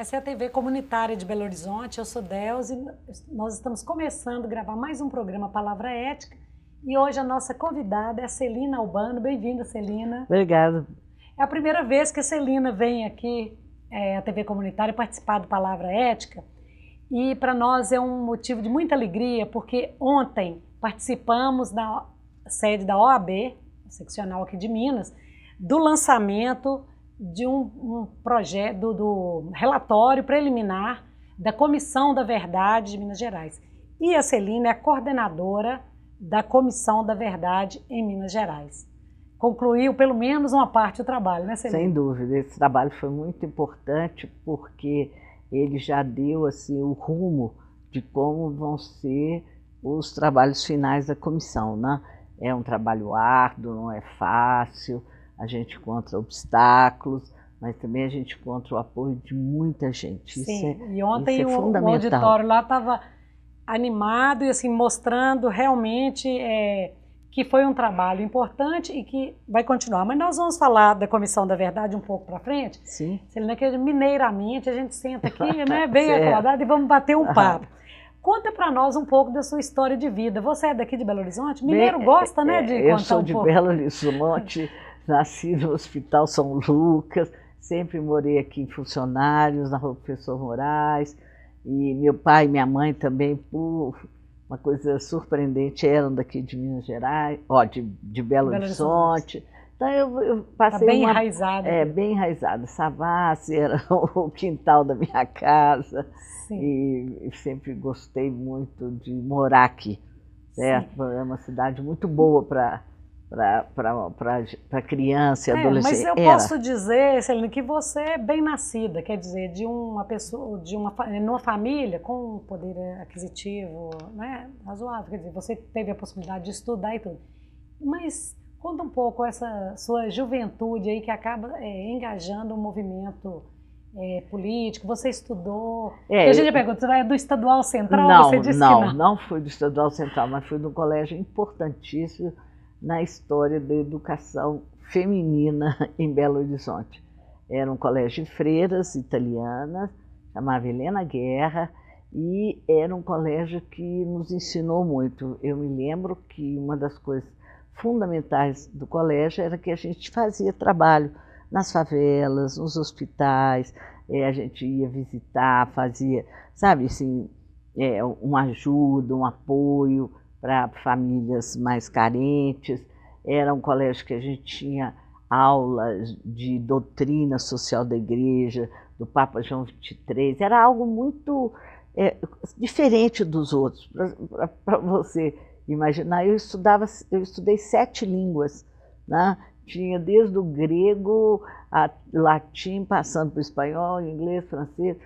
Essa é a TV comunitária de Belo Horizonte, eu sou Delze e nós estamos começando a gravar mais um programa Palavra Ética e hoje a nossa convidada é a Celina Albano. Bem-vinda, Celina. Obrigada. É a primeira vez que a Celina vem aqui à TV comunitária participar do Palavra Ética e para nós é um motivo de muita alegria porque ontem participamos da sede da OAB, seccional aqui de Minas, do lançamento de um projeto do relatório preliminar da Comissão da Verdade de Minas Gerais. E a Celina é a coordenadora da Comissão da Verdade em Minas Gerais. Concluiu pelo menos uma parte do trabalho, né, Celina? Sem dúvida, esse trabalho foi muito importante porque ele já deu assim, o rumo de como vão ser os trabalhos finais da comissão, né? É um trabalho árduo, não é fácil, a gente encontra obstáculos, mas também a gente encontra o apoio de muita gente. Sim, e ontem o auditório lá estava animado e assim, mostrando realmente que foi um trabalho importante e que vai continuar. Mas nós vamos falar da Comissão da Verdade um pouco para frente. Sim. Celina, que mineiramente a gente senta aqui, né, bem acordado e vamos bater um papo. Conta para nós um pouco da sua história de vida. Você é daqui de Belo Horizonte? Mineiro gosta, né, de contar um pouco. Eu sou de Belo Horizonte, nasci no Hospital São Lucas, sempre morei aqui em Funcionários, na Rua Professor Moraes, e meu pai e minha mãe também, por uma coisa surpreendente, eram daqui de Minas Gerais, de Belo Horizonte. Então eu passei tá bem enraizada. Bem enraizada. Savassi era o quintal da minha casa. Sim. E sempre gostei muito de morar aqui. Certo? É uma cidade muito boa para criança e adolescente. Mas eu posso dizer, Celina, que você é bem nascida, quer dizer, de uma pessoa, numa família com poder aquisitivo, né, razoável, quer dizer, você teve a possibilidade de estudar e tudo. Mas conta um pouco essa sua juventude aí que acaba engajando o movimento político. Você estudou? A gente pergunta, você é do Estadual Central? Não, você disse que não. Não fui do Estadual Central, mas fui de um colégio importantíssimo na história da educação feminina em Belo Horizonte. Era um colégio de freiras italianas, chamava Helena Guerra, e era um colégio que nos ensinou muito. Eu me lembro que uma das coisas fundamentais do colégio era que a gente fazia trabalho nas favelas, nos hospitais, a gente ia visitar, fazia, sabe, assim, uma ajuda, um apoio para famílias mais carentes. Era um colégio que a gente tinha aulas de doutrina social da igreja, do Papa João XXIII. Era algo muito diferente dos outros, para você imaginar. Eu estudei 7 línguas, né? Tinha desde o grego a latim, passando para o espanhol, inglês, francês.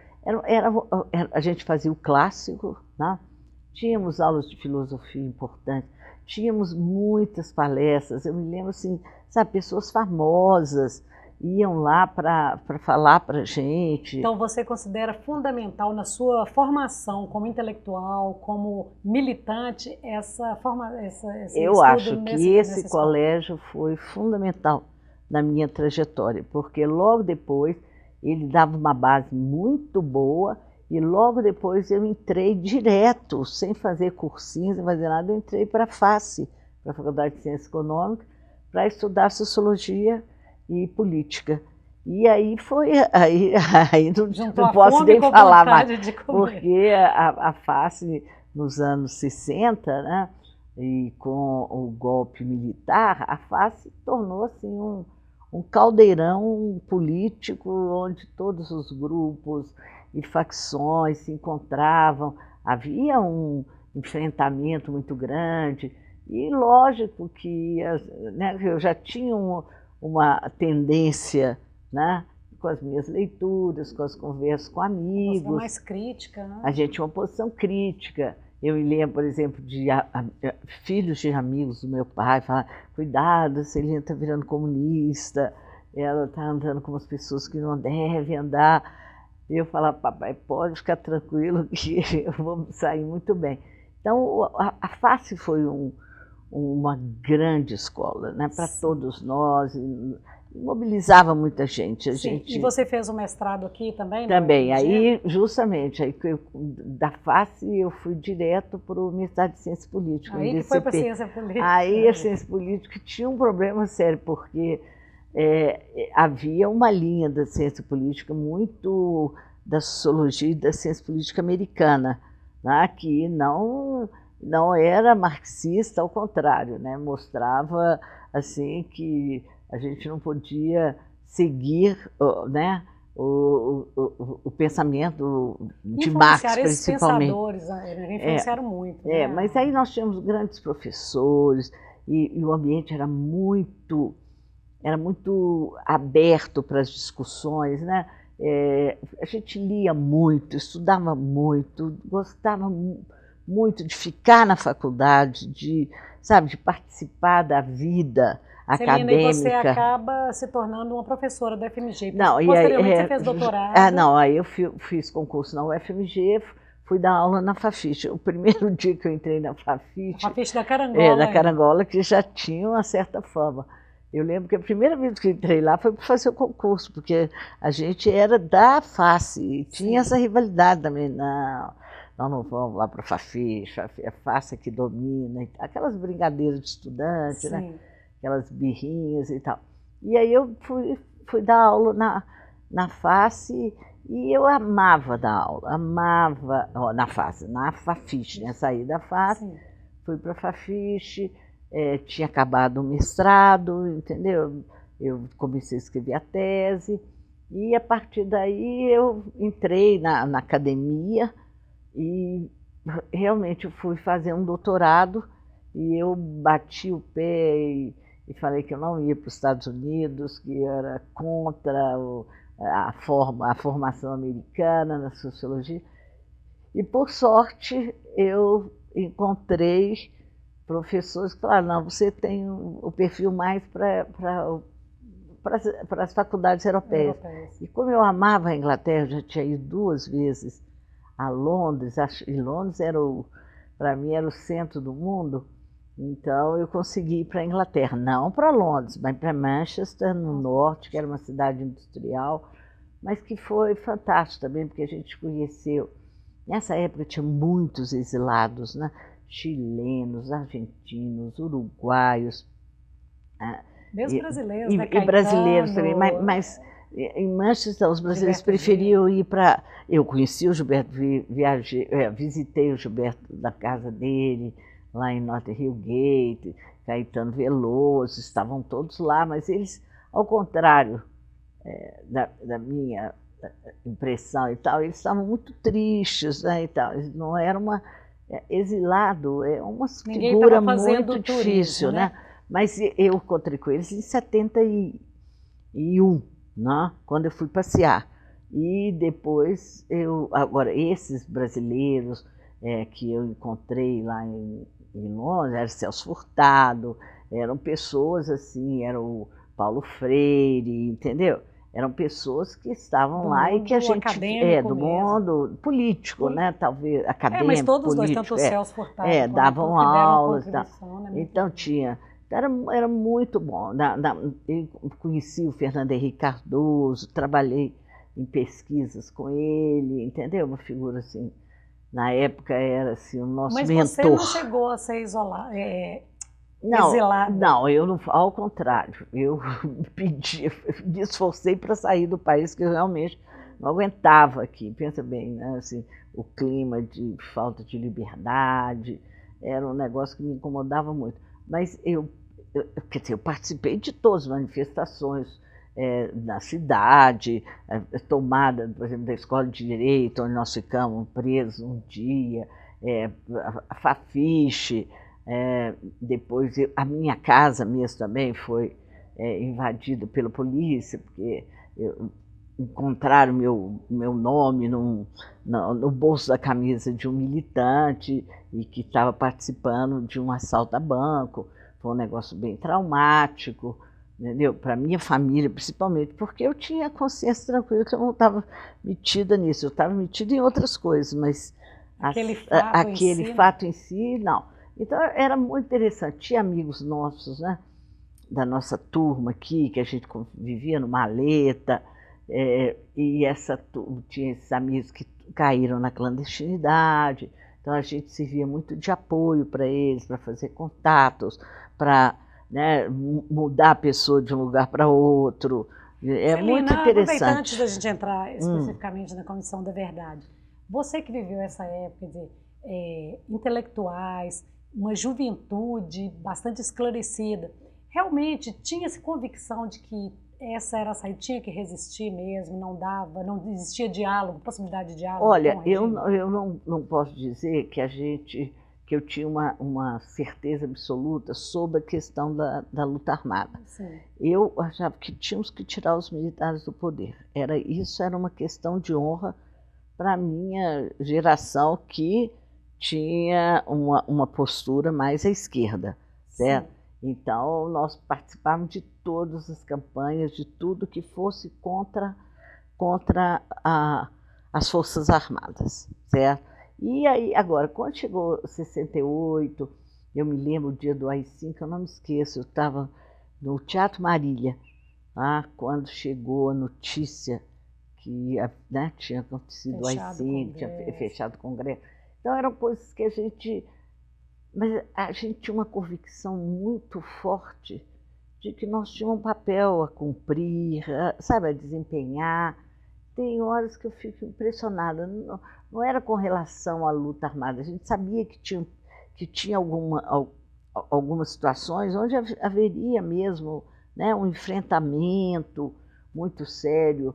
A gente fazia o clássico, né? Tínhamos aulas de filosofia importantes, tínhamos muitas palestras. Eu me lembro, assim, sabe, pessoas famosas iam lá para falar para a gente. Então você considera fundamental na sua formação como intelectual, como militante, esse Eu acho que esse colégio foi fundamental na minha trajetória, porque logo depois ele dava uma base muito boa e logo depois eu entrei direto, sem fazer cursinho, sem fazer nada, eu entrei para a FACE, para a Faculdade de Ciências Econômicas, para estudar Sociologia e Política. E aí não posso nem falar mais, porque a FACE, nos anos 60, né, e com o golpe militar, a FACE tornou-se um caldeirão político onde todos os grupos e facções se encontravam. Havia um enfrentamento muito grande e lógico que, né, eu já tinha uma tendência, né, com as minhas leituras, com as conversas com amigos. Você é mais crítica, né? A gente tinha uma posição crítica. Eu me lembro, por exemplo, de filhos de amigos do meu pai falar: cuidado, Celina está virando comunista, ela está andando com umas pessoas que não devem andar. Eu falava: papai, pode ficar tranquilo que eu vou sair muito bem. Então, a FACE foi uma grande escola, né, para todos nós. mobilizava muita gente. Sim. E você fez o mestrado aqui também? Também, aí justamente, aí da FACE eu fui direto para o Mestrado de Ciência Política. Aí que foi para a Ciência Política. Aí a Ciência Política tinha um problema sério, porque havia uma linha da Ciência Política muito da Sociologia e da Ciência Política americana, né, que não era marxista, ao contrário, né, mostrava assim que a gente não podia seguir, né, o pensamento de Marx, principalmente. Esses pensadores, influenciaram muito. Né? Mas aí nós tínhamos grandes professores e o ambiente era muito aberto para as discussões, né? A gente lia muito, estudava muito, gostava muito de ficar na faculdade, de participar da vida acadêmica. Celina, e você acaba se tornando uma professora da UFMG. Posteriormente você fez doutorado. Não, aí eu fiz concurso na UFMG, fui dar aula na Fafiche. O primeiro dia que eu entrei na Fafiche... Fafiche da Carangola. Da Carangola, que já tinha uma certa fama. Eu lembro que a primeira vez que eu entrei lá foi para fazer o concurso, porque a gente era da FACE, e tinha essa rivalidade também. Nós não vamos lá para a Fafiche, a FACE que domina, aquelas brincadeiras de estudante, né? Aquelas birrinhas e tal. E aí eu fui dar aula na FACE e eu amava dar aula, amava, na Fafiche, né? Saí da FACE, fui para a Fafiche, tinha acabado o mestrado, entendeu? Eu comecei a escrever a tese e a partir daí eu entrei na academia e realmente eu fui fazer um doutorado e eu bati o pé e falei que eu não ia para os Estados Unidos, que era contra a formação americana na sociologia. E, por sorte, eu encontrei professores que falaram, não, você tem o perfil mais para as faculdades europeias. E como eu amava a Inglaterra, eu já tinha ido 2 vezes a Londres, e Londres para mim era o centro do mundo, então eu consegui ir para a Inglaterra, não para Londres, mas para Manchester, no norte, que era uma cidade industrial, mas que foi fantástico também, porque a gente conheceu. Nessa época tinha muitos exilados, né? Chilenos, argentinos, uruguaios. Mesmo brasileiros, né? E brasileiros também, mas em Manchester os brasileiros preferiam ir para... Eu conheci o Gilberto, visitei o Gilberto da casa dele, lá em North Hillgate, Caetano Veloso, estavam todos lá, mas eles, ao contrário da minha impressão e tal, eles estavam muito tristes, né, e tal. Eles não era exilado, é uma figura muito difícil, né? Mas eu encontrei com eles em 71, né, quando eu fui passear. E depois, agora, esses brasileiros que eu encontrei lá em Londres, era Celso Furtado, eram pessoas assim, era o Paulo Freire, entendeu? Eram pessoas que estavam lá e que a gente... do mundo político, né? Talvez acadêmico, mas todos os dois, tanto o Celso Furtado davam aulas. Né? Então tinha... Era muito bom. Eu conheci o Fernando Henrique Cardoso, trabalhei em pesquisas com ele, entendeu? Uma figura assim... Na época era assim, o nosso mentor. Mas você não chegou a ser exilado? Não, eu não, ao contrário, eu me esforcei para sair do país, que eu realmente não aguentava aqui. Pensa bem, né? Assim, o clima de falta de liberdade, era um negócio que me incomodava muito. Mas eu participei de todas as manifestações na cidade, tomada, por exemplo, da Escola de Direito, onde nós ficamos presos um dia, a Fafiche, depois a minha casa mesmo também foi invadida pela polícia, porque encontraram meu nome no bolso da camisa de um militante e que estava participando de um assalto a banco. Foi um negócio bem traumático, entendeu? Para minha família, principalmente, porque eu tinha consciência tranquila que eu não estava metida nisso, eu estava metida em outras coisas, mas aquele fato em si, não. Então era muito interessante, tinha amigos nossos, né? da nossa turma aqui, que a gente vivia no Maleta, e tinha esses amigos que caíram na clandestinidade, então a gente servia muito de apoio para eles, para fazer contatos, para, né, mudar a pessoa de um lugar para outro. É Celina, muito interessante. aproveitando, antes da gente entrar especificamente na Comissão da Verdade, você que viveu essa época de intelectuais, uma juventude bastante esclarecida, realmente tinha-se convicção de que essa era a saída, tinha que resistir mesmo, não existia diálogo, possibilidade de diálogo? Olha, eu não posso dizer que eu tinha uma certeza absoluta sobre a questão da luta armada. Sim. Eu achava que tínhamos que tirar os militares do poder. Isso era uma questão de honra para a minha geração, que tinha uma postura mais à esquerda, certo? Sim. Então, nós participávamos de todas as campanhas, de tudo que fosse contra as Forças Armadas, certo? E aí, agora, quando chegou 68, eu me lembro o dia do AI-5, eu não me esqueço, eu estava no Teatro Marília, quando chegou a notícia que, né, tinha acontecido o AI-5, tinha fechado o Congresso. Então, eram coisas que mas a gente tinha uma convicção muito forte de que nós tínhamos um papel a cumprir, sabe, a desempenhar. Tem horas que eu fico impressionada, não era com relação à luta armada, a gente sabia que tinha algumas situações onde haveria mesmo, né, um enfrentamento muito sério.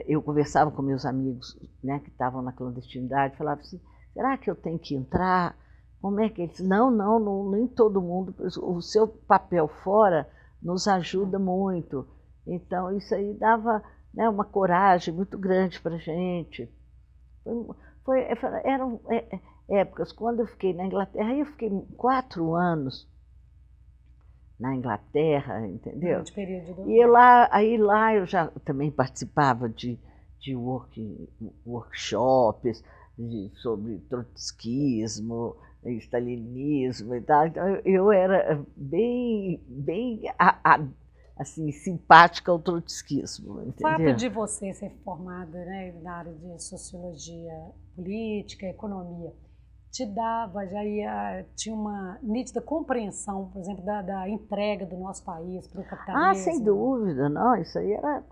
Eu conversava com meus amigos, né, que estavam na clandestinidade, falava assim, será que eu tenho que entrar? Como é que eles... Não, nem todo mundo. O seu papel fora nos ajuda muito. Então, isso aí dava, né, uma coragem muito grande para a gente. Eram épocas, quando eu fiquei na Inglaterra, eu fiquei 4 anos na Inglaterra, entendeu? E lá eu já também participava de workshops sobre trotskismo, stalinismo e tal. Então, eu era bem assim, simpática ao trotskismo, entendeu? O fato de você ser formada, né, na área de sociologia política, economia, tinha uma nítida compreensão, por exemplo, da entrega do nosso país para o capitalismo? Sem dúvida, não, isso aí era...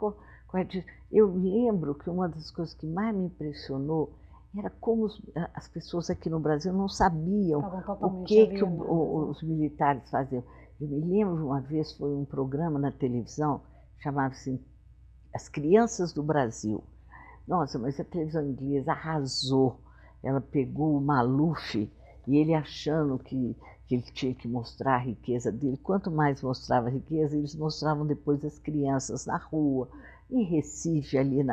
Eu lembro que uma das coisas que mais me impressionou era como as pessoas aqui no Brasil não sabiam o que os militares faziam. Eu me lembro de uma vez, foi um programa na televisão, chamava-se As Crianças do Brasil. Nossa, mas a televisão inglesa arrasou. Ela pegou o Maluf e ele achando que ele tinha que mostrar a riqueza dele. Quanto mais mostrava a riqueza, eles mostravam depois as crianças na rua, em Recife, ali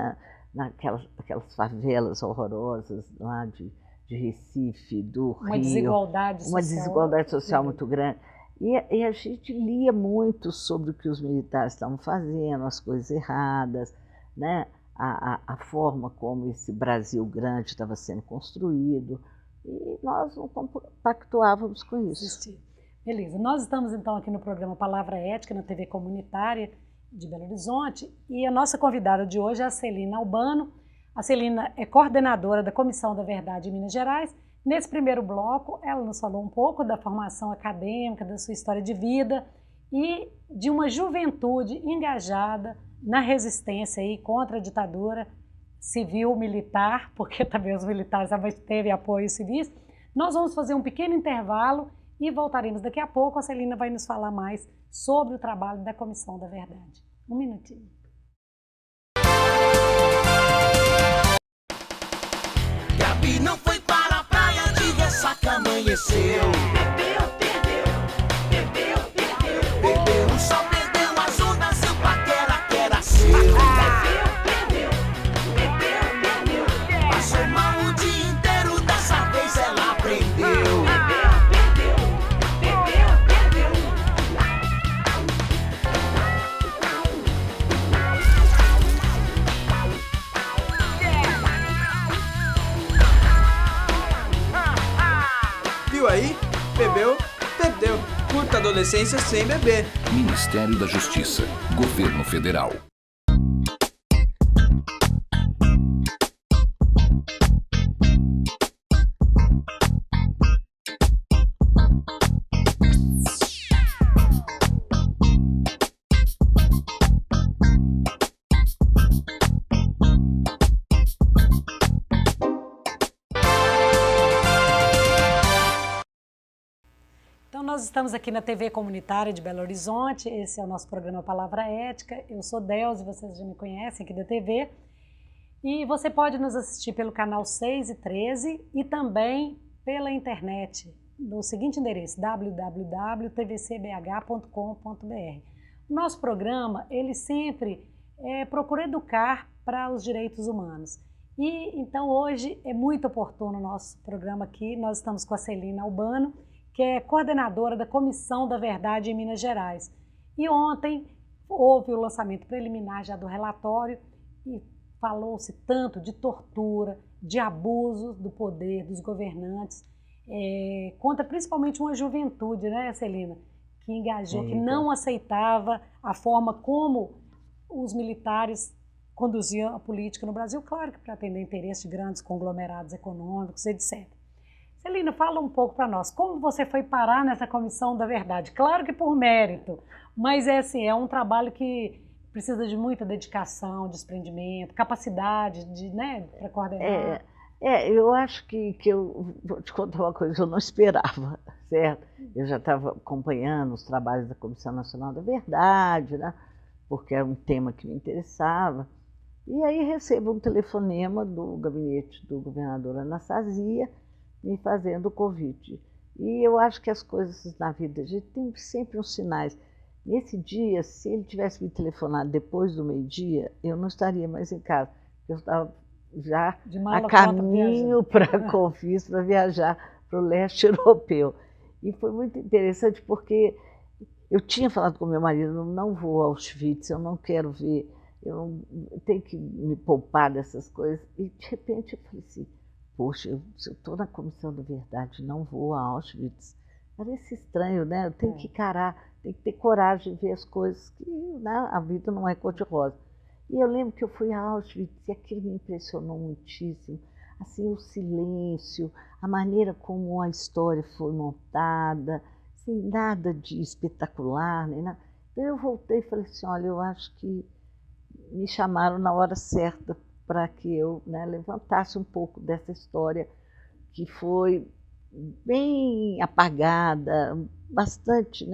naquelas favelas horrorosas lá de Recife, do Rio. Uma desigualdade social muito grande. E a gente lia muito sobre o que os militares estavam fazendo, as coisas erradas, né? A forma como esse Brasil grande estava sendo construído, e nós não compactuávamos com isso. Beleza, nós estamos então aqui no programa Palavra Ética, na TV comunitária de Belo Horizonte, e a nossa convidada de hoje é a Celina Albano. A Celina é coordenadora da Comissão da Verdade em Minas Gerais. Nesse primeiro bloco, ela nos falou um pouco da formação acadêmica, da sua história de vida e de uma juventude engajada na resistência aí contra a ditadura civil-militar, porque também os militares também teve apoio civis. Nós vamos fazer um pequeno intervalo e voltaremos daqui a pouco. A Celina vai nos falar mais sobre o trabalho da Comissão da Verdade. Um minutinho. Gabi não foi para a praia de ressaca, amanheceu. Bebeu, só perdeu as ondas, seu paquera que era seu. Passou mal o dia inteiro, dessa vez ela aprendeu. Viu aí? Bebeu, adolescência sem beber. Ministério da Justiça, Governo Federal. Então, nós estamos aqui na TV Comunitária de Belo Horizonte, esse é o nosso programa Palavra Ética. Eu sou Delze, vocês já me conhecem aqui da TV. E você pode nos assistir pelo canal 6 e 13 e também pela internet, no seguinte endereço, www.tvcbh.com.br. O nosso programa, ele sempre procura educar para os direitos humanos. E então hoje é muito oportuno o nosso programa aqui, nós estamos com a Celina Albano, que é coordenadora da Comissão da Verdade em Minas Gerais. E ontem houve o lançamento preliminar já do relatório e falou-se tanto de tortura, de abuso do poder dos governantes, contra principalmente uma juventude, né, Celina, que engajou, que não aceitava a forma como os militares conduziam a política no Brasil, claro que para atender interesses de grandes conglomerados econômicos, etc. Celina, fala um pouco para nós, como você foi parar nessa Comissão da Verdade? Claro que por mérito, mas é um trabalho que precisa de muita dedicação, desprendimento, capacidade para coordenar. Eu acho que eu vou te contar uma coisa que eu não esperava, certo? Eu já estava acompanhando os trabalhos da Comissão Nacional da Verdade, né? Porque era um tema que me interessava. E aí recebo um telefonema do gabinete do governador Anastasia, me fazendo o convite. E eu acho que as coisas na vida, a gente tem sempre uns sinais. Nesse dia, se ele tivesse me telefonado depois do meio-dia, eu não estaria mais em casa. Eu estava já a caminho para Confins, para viajar para o leste europeu. E foi muito interessante porque eu tinha falado com meu marido, não vou a Auschwitz, eu não quero ver, eu tenho que me poupar dessas coisas. E de repente eu falei assim, poxa, se eu estou na Comissão da Verdade, não vou a Auschwitz. Parece estranho, né? Eu tenho que encarar, tem que ter coragem de ver as coisas, que a vida não é cor-de-rosa. E eu lembro que eu fui a Auschwitz e aquilo me impressionou muitíssimo. Assim, o silêncio, a maneira como a história foi montada, sem nada de espetacular, nem nada. Então eu voltei e falei assim, olha, eu acho que me chamaram na hora certa para que eu levantasse um pouco dessa história que foi bem apagada, bastante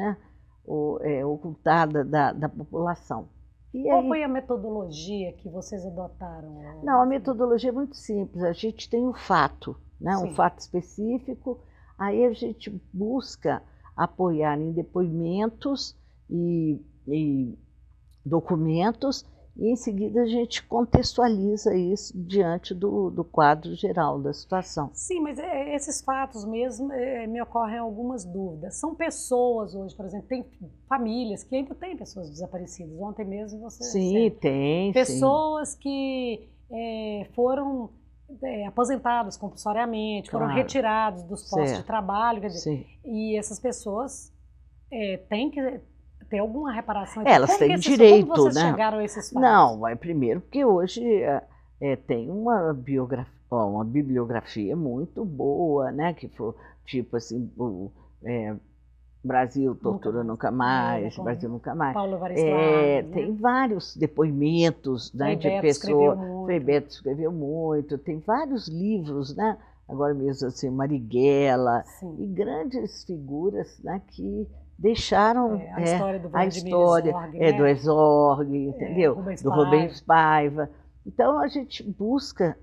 ocultada da população. Qual foi a metodologia que vocês adotaram? Não, a metodologia é muito simples. A gente tem um fato, um fato específico, aí a gente busca apoiar em depoimentos e documentos, e em seguida a gente contextualiza isso diante do quadro geral da situação. Sim, mas esses fatos mesmo me ocorrem algumas dúvidas. São pessoas hoje, por exemplo, tem famílias que ainda têm pessoas desaparecidas. Ontem mesmo você... Sim, tem. Pessoas que foram aposentadas compulsoriamente, foram retirados dos postos de trabalho, quer dizer, e essas pessoas têm que ter alguma reparação? Elas têm direito, como vocês chegaram a esses fatos? Não, primeiro porque hoje tem uma bibliografia muito boa, que foi tipo assim, Brasil, Tortura Nunca Mais, Brasil Nunca Mais. Paulo Varestanes, tem vários depoimentos de pessoas. Frei Beto escreveu muito, tem vários livros, agora mesmo assim, Marighella, e grandes figuras que deixaram a história do Herzog, entendeu? Do Rubens Paiva. Então a gente busca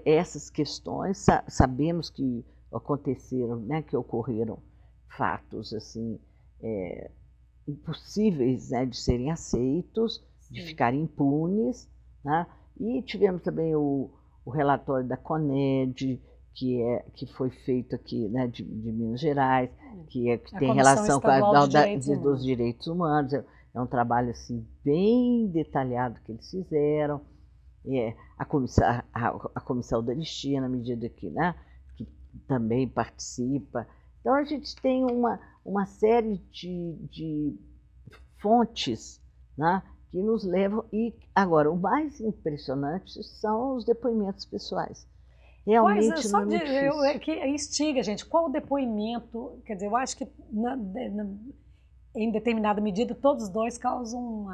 essas questões, sabemos que aconteceram, que ocorreram fatos assim impossíveis de serem aceitos, de ficarem impunes, e tivemos também o relatório da CONED, que foi feito aqui de Minas Gerais, que tem relação com a dos direitos humanos. É um trabalho assim, bem detalhado que eles fizeram. A comissão da Anistia, na medida que também participa, Então a gente tem uma série de fontes, né, que nos levam. E agora, o mais impressionante são os depoimentos pessoais. Realmente Só não é muito difícil. que instiga, gente. Qual o depoimento? Quer dizer, eu acho que em determinada medida todos os dois causam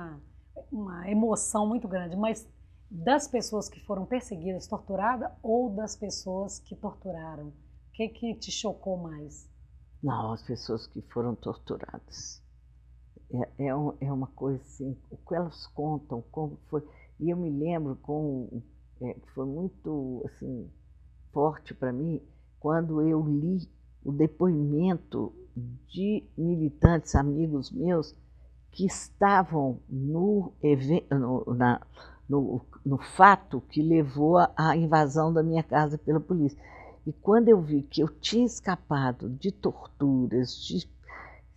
uma emoção muito grande, mas das pessoas que foram perseguidas, torturadas, ou das pessoas que torturaram? O que te chocou mais? Não, as pessoas que foram torturadas. É uma coisa assim, o que elas contam, como foi. E eu me lembro que foi muito assim, forte para mim quando eu li o depoimento de militantes, amigos meus, que estavam no fato que levou à invasão da minha casa pela polícia. E quando eu vi que eu tinha escapado de torturas, de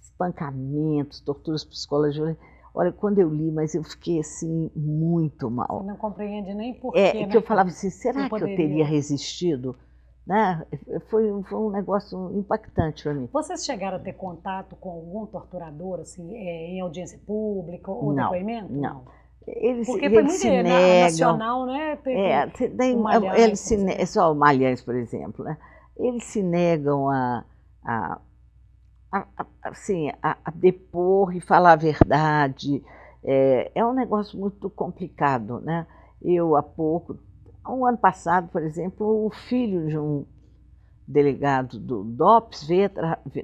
espancamentos, torturas psicológicas, olha, quando eu li, mas eu fiquei assim muito mal. Você não compreende nem porquê, que eu falava assim, será que eu teria resistido? Né? Foi um negócio impactante para mim. Vocês chegaram a ter contato com algum torturador, assim, em audiência pública ou depoimento? Não. Porque foi muito se negam, nacional, né? Só o Malhães, por exemplo, né? Eles se negam a depor e falar a verdade. É um negócio muito complicado, né? Um ano passado, por exemplo, o filho de um delegado do DOPS veio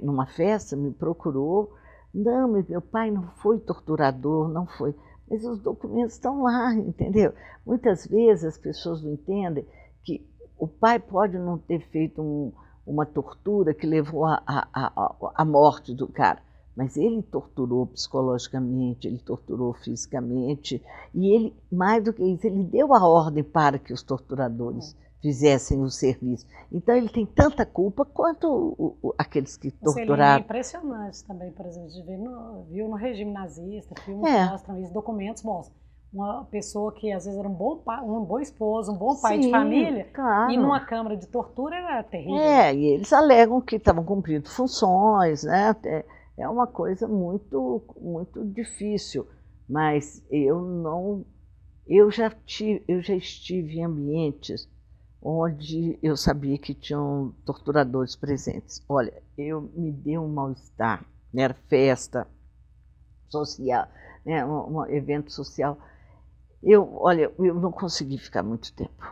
numa festa, me procurou. Não, meu pai não foi torturador, não foi. Mas os documentos estão lá, entendeu? Muitas vezes as pessoas não entendem que o pai pode não ter feito uma tortura que levou à morte do cara, mas ele torturou psicologicamente, ele torturou fisicamente, e ele, mais do que isso, ele deu a ordem para que os torturadores fizessem o serviço. Então ele tem tanta culpa quanto aqueles que torturaram. É impressionante também, por exemplo, a gente viu no regime nazista, filmes mostram isso, documentos mostram. Uma pessoa que às vezes era um bom esposo, um bom pai de família, claro. E numa câmara de tortura era terrível. E eles alegam que estavam cumprindo funções, né? É uma coisa muito, muito difícil, mas eu já estive em ambientes onde eu sabia que tinham torturadores presentes. Olha, me deu um mal-estar, né? Era festa social, né? Um evento social. Eu não consegui ficar muito tempo.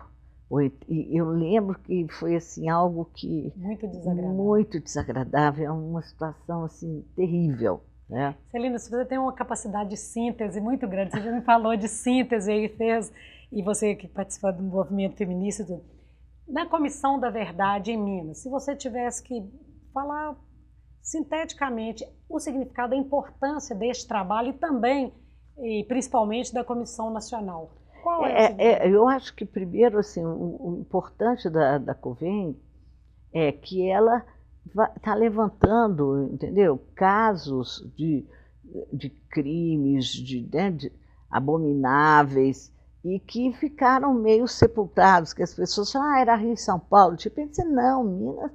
E eu lembro que foi assim algo que muito desagradável, é uma situação assim terrível, né? Celina, você tem uma capacidade de síntese muito grande. Você já me falou de síntese e você que participou do movimento feminista, na Comissão da Verdade em Minas, se você tivesse que falar sinteticamente o significado, a importância deste trabalho e também e principalmente da Comissão Nacional. Qual eu acho que primeiro assim o importante da COVEM é que ela está levantando, entendeu, casos de crimes de abomináveis e que ficaram meio sepultados, que as pessoas falam, era Rio e São Paulo. Tipo, eu disse, não, Minas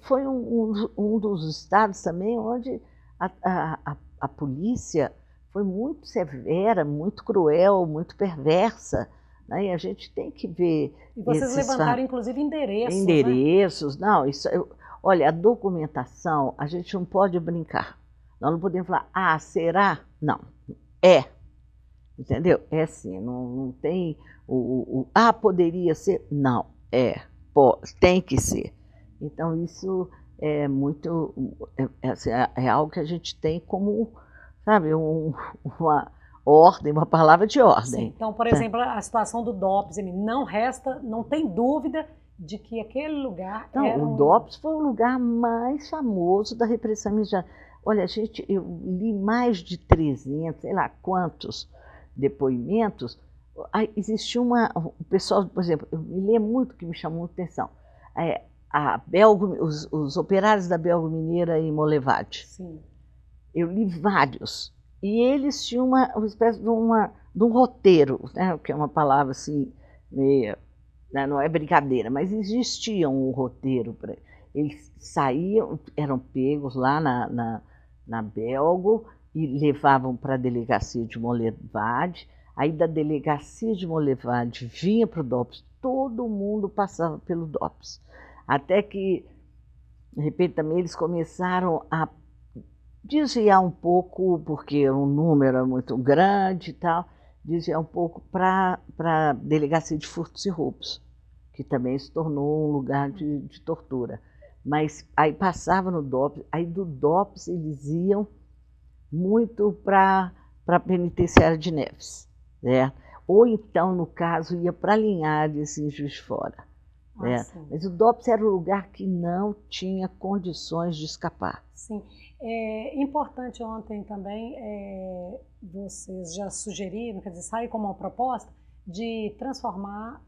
foi um dos estados também onde a polícia foi muito severa, muito cruel, muito perversa, né? E a gente tem que ver. E vocês levantaram, inclusive, endereços. Endereços, né? Não, isso. Olha, a documentação, a gente não pode brincar. Nós não podemos falar, será? Não, entendeu? É assim, não tem poderia ser? Não, tem que ser. Então, isso é muito, é algo que a gente tem como, sabe, uma ordem, uma palavra de ordem. Sim. Então, por exemplo, a situação do DOPS, não tem dúvida de que aquele lugar o DOPS foi o lugar mais famoso da repressão militar. Olha, eu li mais de 300, sei lá quantos depoimentos. Existia o pessoal, por exemplo, eu me lembro muito que me chamou a atenção, os operários da Belgo Mineira em Molevade. Sim. Eu li vários. E eles tinham uma espécie de um roteiro, né, que é uma palavra assim, meio, né, não é brincadeira, mas existia um roteiro para. eles saíam, eram pegos lá na Belgo e levavam para a delegacia de Monlevade. Aí da delegacia de Monlevade vinha para o DOPS, todo mundo passava pelo DOPS. Até que, de repente, também eles começaram a desviar um pouco, porque o número era muito grande e tal, desviar um pouco para a delegacia de furtos e roubos, que também se tornou um lugar de tortura. Mas aí passava no DOPS, aí do DOPS eles iam muito para a penitenciária de Neves, né? Ou então, no caso, ia para Linhares, em Juiz de Fora. Né? Mas o DOPS era um lugar que não tinha condições de escapar. Sim. É importante ontem também, vocês já sugeriram, quer dizer, saiu como uma proposta de transformar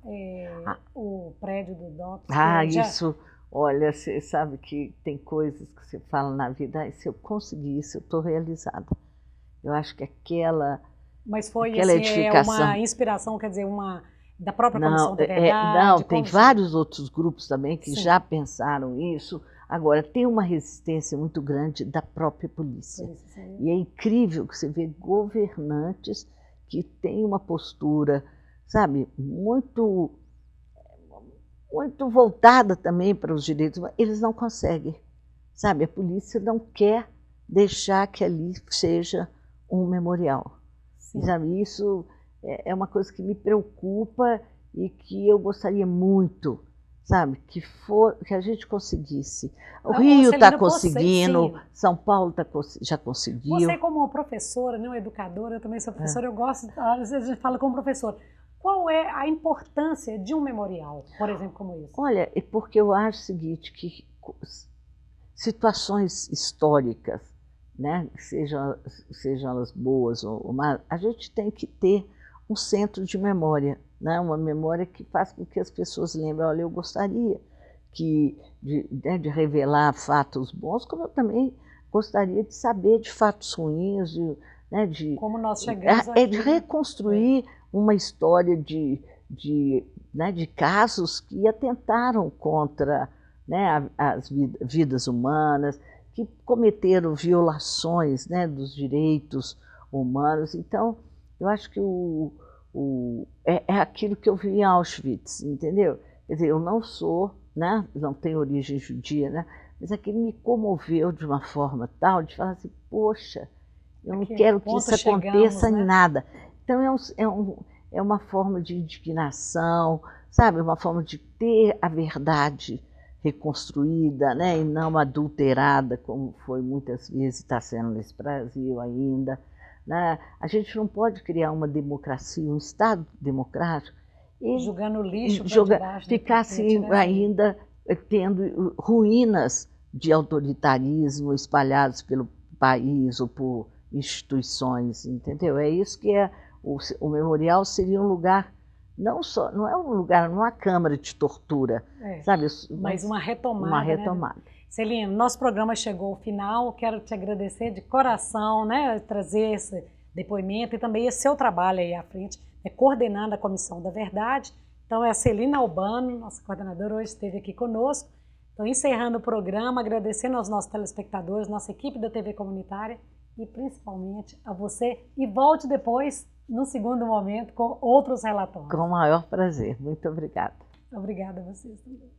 o prédio do DOPS. Isso, olha, você sabe que tem coisas que você fala na vida, se eu conseguir isso, eu estou realizada. Eu acho que aquela Mas foi aquela assim, edificação... uma inspiração, quer dizer, da própria Comissão da Verdade? Não, tem vários outros grupos também que já pensaram isso. Agora, tem uma resistência muito grande da própria polícia. E é incrível que você vê governantes que têm uma postura, sabe, muito voltada também para os direitos, mas eles não conseguem. Sabe, a polícia não quer deixar que ali seja um memorial. Sabe, isso é uma coisa que me preocupa e que eu gostaria muito, sabe, que a gente conseguisse. O Rio está conseguindo, São Paulo já conseguiu. Você como professora, não educadora, eu também sou professora, eu gosto, às vezes a gente fala como professora. Qual é a importância de um memorial, por exemplo, como esse? Olha, é porque eu acho o seguinte, que situações históricas, né, sejam elas boas ou más, a gente tem que ter um centro de memória, né, uma memória que faça com que as pessoas lembrem, olha, eu gostaria de revelar fatos bons, como eu também gostaria de saber de fatos ruins, como nós chegamos aqui, de reconstruir uma história de casos que atentaram contra, né, as vidas humanas, que cometeram violações, né, dos direitos humanos. Então, eu acho que é aquilo que eu vi em Auschwitz, entendeu? Quer dizer, eu não sou, né, não tenho origem judia, né, mas aquilo me comoveu de uma forma tal, de falar assim, poxa, eu não quero que isso aconteça em nada. Então, é uma forma de indignação, sabe? Uma forma de ter a verdade reconstruída, né? E não adulterada, como foi muitas vezes, está sendo nesse Brasil ainda. Né? A gente não pode criar uma democracia, um Estado democrático, e jogando lixo para debaixo, ficar assim, ainda tendo ruínas de autoritarismo espalhados pelo país ou por instituições, entendeu? É isso que o memorial seria um lugar, não é um lugar, não é uma câmara de tortura, sabe? Mas uma retomada. Uma retomada. Né? Celina, nosso programa chegou ao final, quero te agradecer de coração, né, trazer esse depoimento e também esse seu trabalho aí à frente, coordenando a Comissão da Verdade. Então é a Celina Albano, nossa coordenadora, hoje esteve aqui conosco. Então, encerrando o programa, agradecendo aos nossos telespectadores, nossa equipe da TV Comunitária e principalmente a você. E volte depois, no segundo momento, com outros relatórios. Com o maior prazer. Muito obrigada. Obrigada a vocês também.